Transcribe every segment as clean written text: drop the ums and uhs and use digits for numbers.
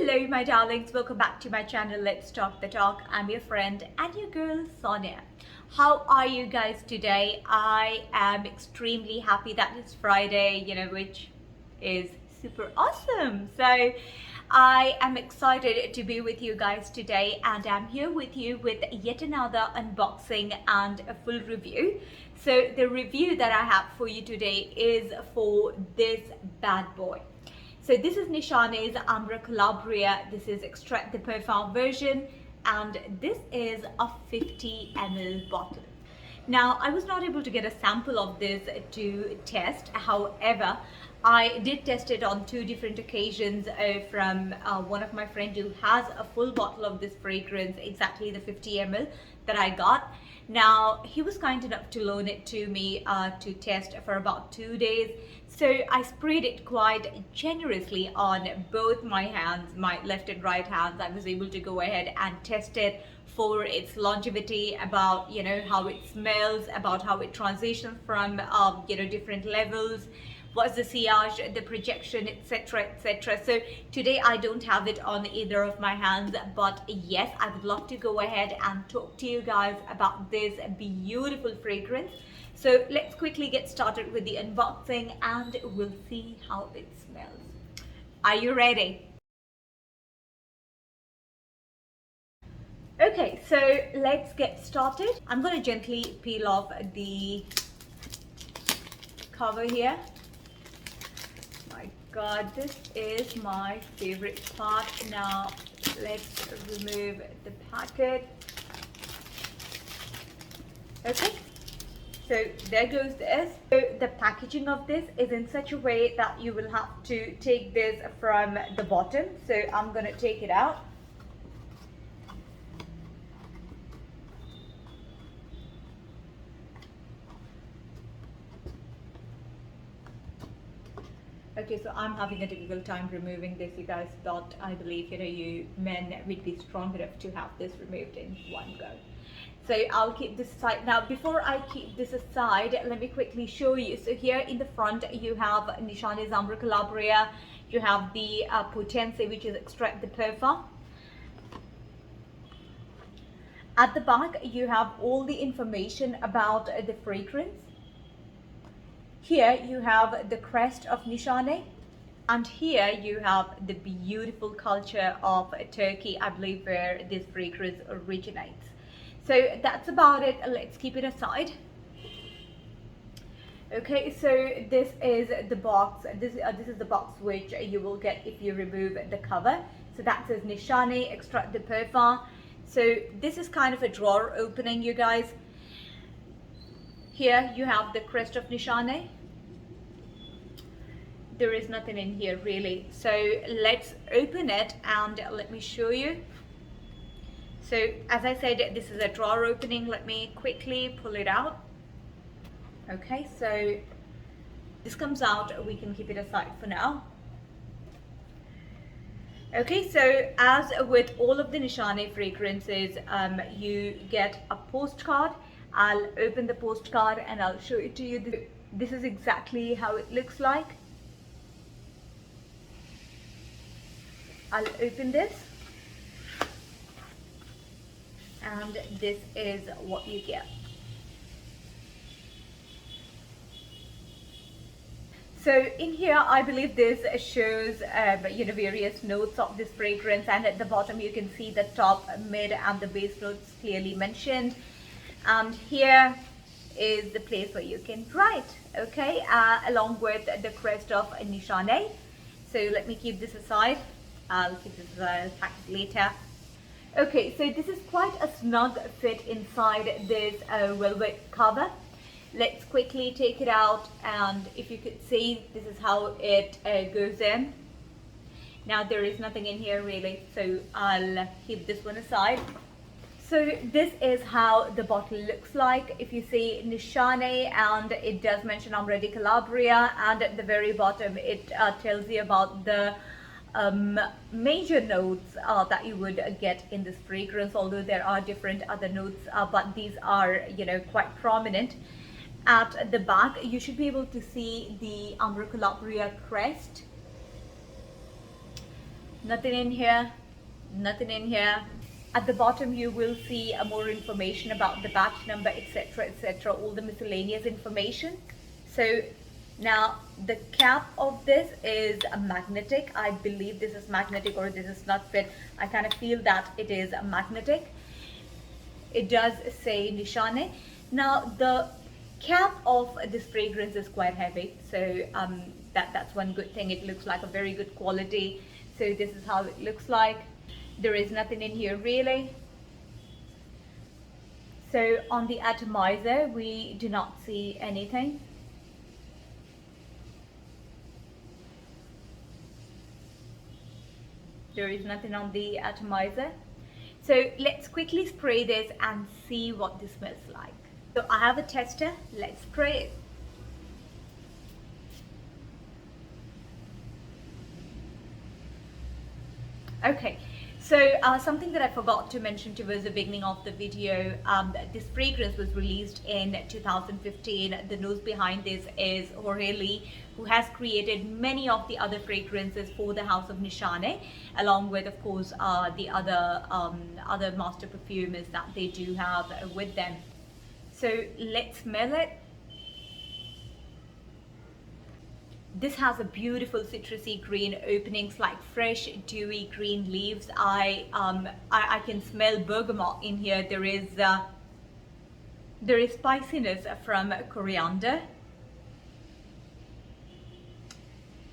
Hello my darlings, welcome back to my channel. Let's talk the talk. I'm your friend and your girl Soniya. How are you guys today? I am extremely happy that it's Friday, which is super awesome. So I am excited to be with you guys today, and I'm here with you with yet another unboxing and a full review. So the review that I have for you today is for this bad boy. So this is Nishane's Ambra Calabria. This is Extrait the Parfum version, and this is a 50 ml bottle. Now, I was not able to get a sample of this to test. However, I did test it on two different occasions from one of my friends who has a full bottle of this fragrance, exactly the 50 ml that I got. Now, he was kind enough to loan it to me to test for about 2 days. So I sprayed it quite generously on both my hands, my left and right hands. I was able to go ahead and test it for its longevity, about how it smells, about how it transitions from different levels, what's the sillage, the projection, etc, etc. So today I don't have it on either of my hands, but yes, I would love to go ahead and talk to you guys about this beautiful fragrance. So let's quickly get started with the unboxing and we'll see how it smells. Are you ready? Okay, so let's get started. I'm going to gently peel off the cover here. My God, this is my favorite part. Now let's remove the packet. Okay. So there goes this. So the packaging of this is in such a way that you will have to take this from the bottom. So I'm going to take it out. Okay, so I'm having a difficult time removing this, you guys, but I believe you men would be strong enough to have this removed in one go. So I'll keep this aside. Now, before I keep this aside, let me quickly show you. So here in the front, you have Nishane's Ambra Calabria. You have the Potenza, which is Extrait the Parfum. At the back, you have all the information about the fragrance. Here you have the crest of Nishane. And here you have the beautiful culture of Turkey, I believe, where this fragrance originates. So that's about it. Let's keep it aside. Okay, so this is the box. This is the box which you will get if you remove the cover. So that says Nishane Extrait de Parfum. So this is kind of a drawer opening, you guys. Here you have the crest of Nishane. There is nothing in here really. So let's open it and let me show you. So as I said, this is a drawer opening. Let me quickly pull it out. Okay, so this comes out. We can keep it aside for now. Okay, so as with all of the Nishane fragrances, you get a postcard. I'll open the postcard and I'll show it to you. This is exactly how it looks like. I'll open this. And this is what you get. So in here, I believe this shows various notes of this fragrance, and at the bottom you can see the top, mid and the base notes clearly mentioned. And here is the place where you can write, okay, along with the crest of Nishane. So let me keep this aside. I'll keep this packed later. Okay, so this is quite a snug fit inside this velvet cover. Let's quickly take it out, and if you could see, this is how it goes in. Now there is nothing in here really, so I'll keep this one aside. So this is how the bottle looks like. If you see Nishane, and it does mention Ambra Calabria, and at the very bottom it tells you about the major notes that you would get in this fragrance, although there are different other notes, but these are quite prominent. At the back you should be able to see the Ambra Calabria crest. Nothing in here, nothing in here. At the bottom you will see more information about the batch number, etc, etc, all the miscellaneous information. So now the cap of this is a magnetic. I believe this is magnetic, or this is not fit. I kind of feel that it is a magnetic. It does say Nishane. Now the cap of this fragrance is quite heavy, so that's one good thing. It looks like a very good quality. So this is how it looks like. There is nothing in here really. So on the atomizer we do not see anything. There is nothing on the atomizer. So let's quickly spray this and see what this smells like. So I have a tester, let's spray it. Okay, so something that I forgot to mention towards the beginning of the video, this fragrance was released in 2015. The nose behind this is Jorge Lee, who has created many of the other fragrances for the house of Nishane, along with, of course, the other master perfumers that they do have with them. So let's smell it. This has a beautiful citrusy green openings, like fresh dewy green leaves. I can smell bergamot in here. There is spiciness from coriander.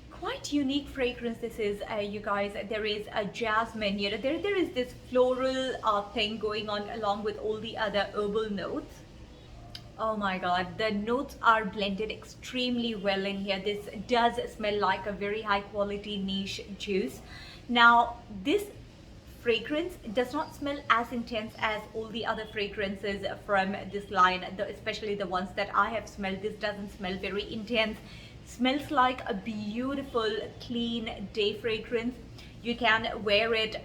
Quite unique fragrance this is, you guys. There is a jasmine, you know, there is this floral thing going on along with all the other herbal notes. Oh my god, the notes are blended extremely well in here. This does smell like a very high quality niche juice. Now this fragrance does not smell as intense as all the other fragrances from this line, especially the ones that I have smelled. This doesn't smell very intense. Smells like a beautiful clean day fragrance. You can wear it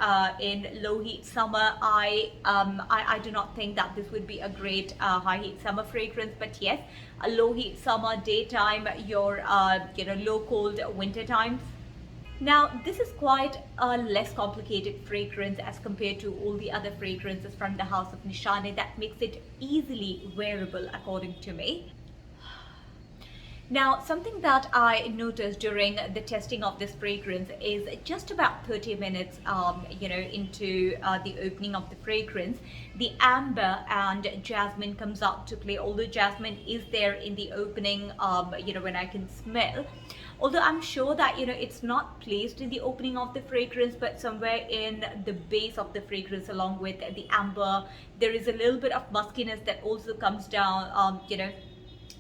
in low heat summer. I do not think that this would be a great high heat summer fragrance, but yes, a low heat summer, daytime, your low cold winter times. Now this is quite a less complicated fragrance as compared to all the other fragrances from the house of Nishane. That makes it easily wearable according to me. Now, something that I noticed during the testing of this fragrance is just about 30 minutes, into the opening of the fragrance, the amber and jasmine comes out to play. Although jasmine is there in the opening, when I can smell. Although I'm sure that, it's not placed in the opening of the fragrance, but somewhere in the base of the fragrance along with the amber, there is a little bit of muskiness that also comes down,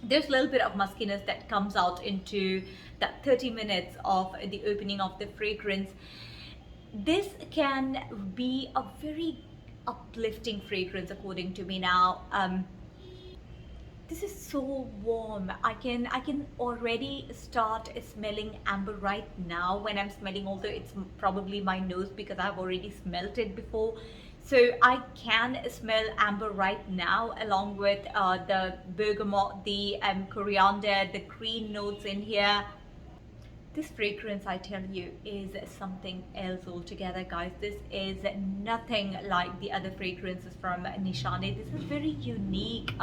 there's a little bit of muskiness that comes out into that 30 minutes of the opening of the fragrance. This can be a very uplifting fragrance according to me. Now this is so warm. I can already start smelling amber right now when I'm smelling, although it's probably my nose because I've already smelt it before. So I can smell amber right now, along with the bergamot, the coriander, the green notes in here. This fragrance, I tell you, is something else altogether, guys. This is nothing like the other fragrances from Nishane. This is very unique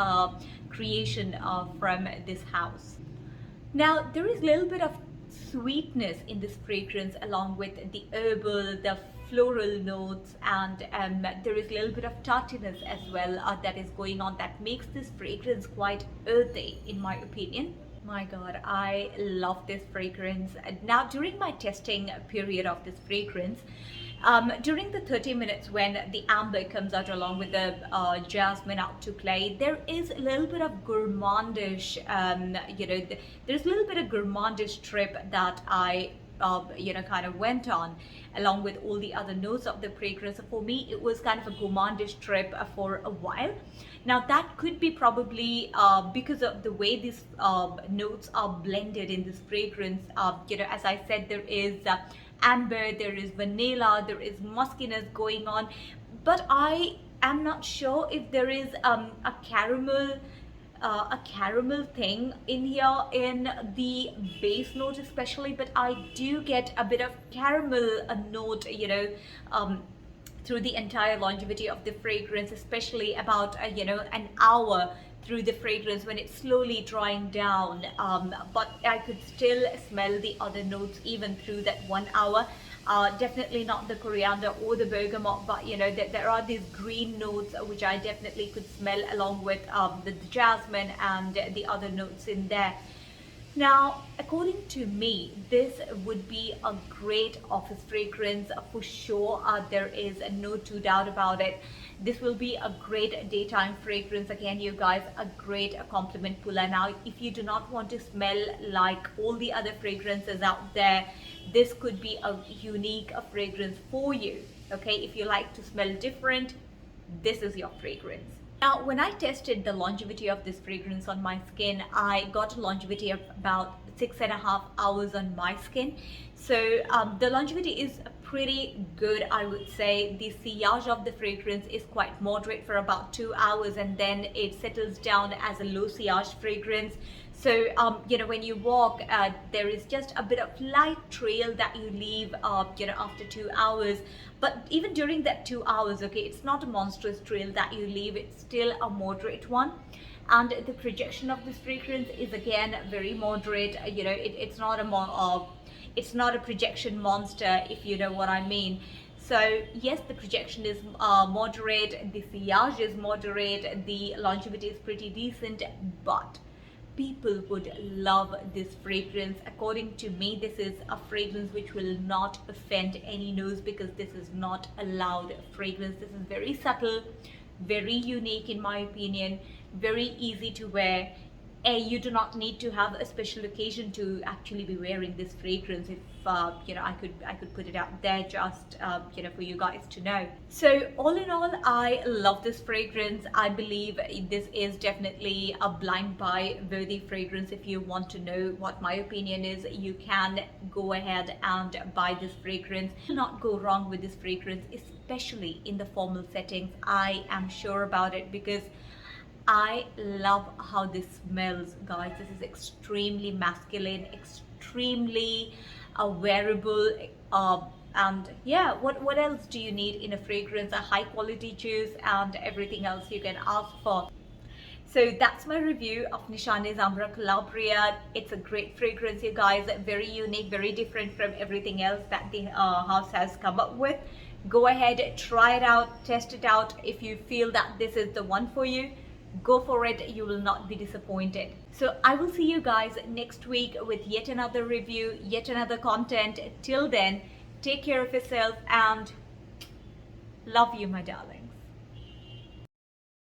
creation from this house. Now there is a little bit of sweetness in this fragrance along with the herbal, the floral notes, and there is a little bit of tartiness as well that is going on, that makes this fragrance quite earthy in my opinion. My god, I love this fragrance. Now during my testing period of this fragrance, during the 30 minutes when the amber comes out along with the jasmine out to play, there is a little bit of gourmandish, there's a little bit of gourmandish trip that I kind of went on along with all the other notes of the fragrance. For me, it was kind of a gourmandish trip for a while. Now that could be probably because of the way these notes are blended in this fragrance. As I said, there is amber, there is vanilla, there is muskiness going on, but I am not sure if there is a caramel a caramel thing in here in the base note especially, but I do get a bit of caramel note, you know, through the entire longevity of the fragrance, especially about you know, an hour through the fragrance when it's slowly drying down, but I could still smell the other notes even through that 1 hour. Definitely not the coriander or the bergamot, but you know, there are these green notes which I definitely could smell, along with the jasmine and the other notes in there. Now, according to me, this would be a great office fragrance for sure. There is no two doubt about it. This will be a great daytime fragrance. Again, you guys, a great compliment puller. Now, if you do not want to smell like all the other fragrances out there, this could be a unique fragrance for you. Okay, if you like to smell different, this is your fragrance. Now, when I tested the longevity of this fragrance on my skin, I got a longevity of about 6.5 hours on my skin. So the longevity is pretty good, I would say. The sillage of the fragrance is quite moderate for about 2 hours, and then it settles down as a low sillage fragrance. So you know, when you walk, there is just a bit of light trail that you leave you know, after 2 hours. But even during that 2 hours, okay, it's not a monstrous trail that you leave, it's still a moderate one. And the projection of this fragrance is again very moderate. You know, it's not a projection monster, if you know what I mean. So yes, the projection is moderate, the sillage is moderate, the longevity is pretty decent, but people would love this fragrance. According to me, this is a fragrance which will not offend any nose, because this is not a loud fragrance. This is very subtle, very unique in my opinion, very easy to wear. You do not need to have a special occasion to actually be wearing this fragrance. If you know, I could put it out there just you know, for you guys to know. So all in all, I love this fragrance. I believe this is definitely a blind buy worthy fragrance. If you want to know what my opinion is, you can go ahead and buy this fragrance. Do not go wrong with this fragrance, especially in the formal settings. I am sure about it, because I love how this smells, guys. This is extremely masculine, extremely wearable, and yeah, what else do you need in a fragrance? A high quality juice and everything else you can ask for. So that's my review of Nishane's Ambra Calabria. It's a great fragrance, you guys. Very unique, very different from everything else that the house has come up with. Go ahead, try it out, test it out. If you feel that this is the one for you, go for it. You will not be disappointed. So I will see you guys next week with yet another review, yet another content. Till then, take care of yourself and love you, my darlings.